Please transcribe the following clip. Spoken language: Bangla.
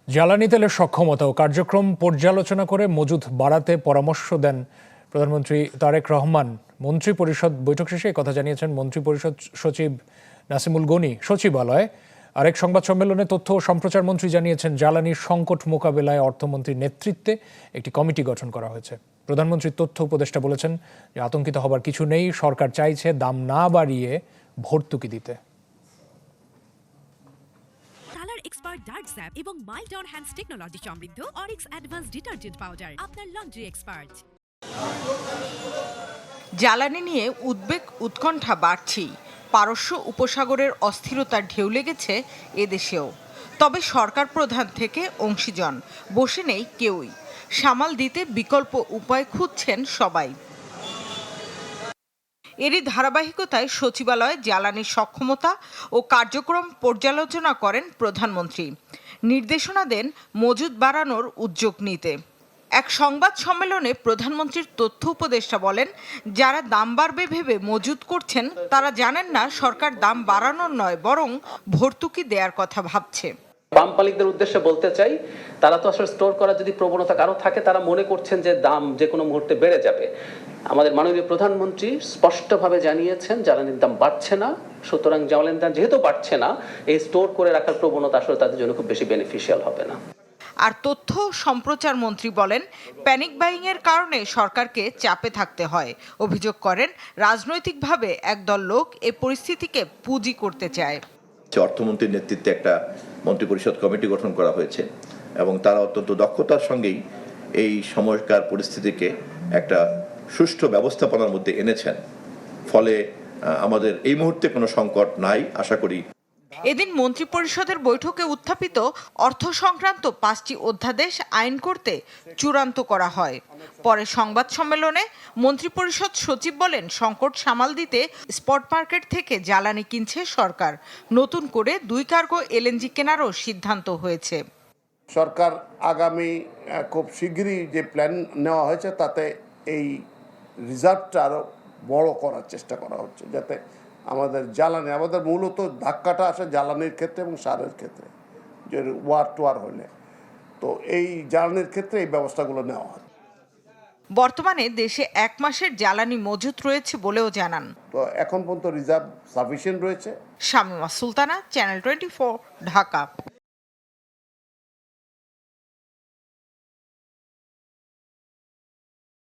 জ্বালানি তেলের সক্ষমতা ও কার্যক্রম পর্যালোচনা করে মজুদ বাড়াতে পরামর্শ দেন প্রধানমন্ত্রী তারেক রহমান। মন্ত্রিপরিষদ বৈঠক শেষে কথা জানিয়েছেন মন্ত্রিপরিষদ সচিব নাসিমুল গনি সচিবালয়ে। আরেক সংবাদ সম্মেলনে তথ্য ও সম্প্রচার মন্ত্রী জানিয়েছেন জ্বালানির সংকট মোকাবেলায় অর্থমন্ত্রীর নেতৃত্বে একটি কমিটি গঠন করা হয়েছে। প্রধানমন্ত্রীর তথ্য উপদেষ্টা বলেছেন যে আতঙ্কিত হবার কিছু নেই, সরকার চাইছে দাম না বাড়িয়ে ভর্তুকি দিতে। এক্সপার্ট ডার্ক স্যাপ এবং মাইল্ড অন হ্যান্ডস টেকনোলজি সমৃদ্ধ অরিক্স অ্যাডভান্স ডিটারজেন্ট পাউডার আপনার লন্ড্রি এক্সপার্ট। জ্বালানি নিয়ে উদ্বেগ উৎকণ্ঠা বাড়ছেই। পারস্য উপসাগরের অস্থিরতার ঢেউ লেগেছে এদেশেও। তবে সরকার প্রধান থেকে অংশীজন বসে নেই কেউই। সামাল দিতে বিকল্প উপায় খুঁজছেন সবাই। এরই ধারাবাহিকতায় সচিবালয়ে জ্বালানির সক্ষমতা ও কার্যক্রম পর্যালোচনা করেন প্রধানমন্ত্রী। নির্দেশনা দেন মজুদ বাড়ানোর উদ্যোগ নিতে। এক সংবাদ সম্মেলনে প্রধানমন্ত্রীর তথ্য উপদেষ্টা বলেন, যারা দাম বাড়বে ভেবে মজুদ করছেন তারা জানেন না সরকার দাম বাড়ানোর নয় বরং ভর্তুকি দেওয়ার কথা ভাবছে। পাম্প মালিকদের উদ্দেশ্যে বলতে চাই, তারা তো আসলে স্টোর করার যদি প্রবণতা কারো থাকে, তারা মনে করছেন যে দাম যে কোনো মুহূর্তে বেড়ে যাবে। আমাদের মাননীয় প্রধানমন্ত্রী স্পষ্টভাবে জানিয়েছেন জ্বালানির দাম বাড়ছে না, সুতরাং জ্বালানির দাম যেহেতু বাড়ছে না, এই স্টোর করে রাখার প্রবণতা আসলে তাদের জন্য খুব বেশি বেনিফিশিয়াল হবে না। আর তথ্য সম্প্রচার মন্ত্রী বলেন, প্যানিক বাইং এর কারণে সরকারকে চাপে থাকতে হয়। অভিযোগ করেন, রাজনৈতিকভাবে একদল লোক এ পরিস্থিতিকে পুঁজি করতে চায়। অর্থমন্ত্রীর নেতৃত্বে একটা মন্ত্রিপরিষদ কমিটি গঠন করা হয়েছে এবং তারা অত্যন্ত দক্ষতার সঙ্গেই এই সময়কার পরিস্থিতিকে একটা সুষ্ঠু ব্যবস্থাপনার মধ্যে এনেছেন। ফলে আমাদের এই মুহূর্তে কোনো সংকট নাই আশা করি। এদিন মন্ত্রিপরিষদের বৈঠকে উত্থাপিত অর্থ সংক্রান্ত 5টি অধ্যাদেশ আইন করতে চূড়ান্ত করা হয়। পরে সংবাদ সম্মেলনে মন্ত্রিপরিষদ সচিব বলেন, সংকট সামাল দিতে স্পট মার্কেট থেকে জ্বালানি কিনছে সরকার। নতুন করে 2 কার্গো এলএনজি কেনারও সিদ্ধান্ত হয়েছে। সরকার আগামী খুব শীঘ্রই যে প্ল্যান নেওয়া হয়েছে তাতে এই রিজার্ভটা আরও বড় করার চেষ্টা করা হচ্ছে, যাতে আমাদের জ্বালানি, আমাদের মূলত ধাক্কাটা আসে জ্বালানির ক্ষেত্রে এবং সারের ক্ষেত্রে, যে ওয়ার টুয়ার হলে। তো এই জ্বালানির ক্ষেত্রে এই ব্যবস্থাগুলো নেওয়া হয়। বর্তমানে দেশে 1 মাসের জ্বালানি মজুত রয়েছে বলেও জানান। তো এখন পর্যন্ত রিজার্ভ সাফিসিয়েন্ট রয়েছে। শামীমা সুলতানা, চ্যানেল 24, ঢাকা।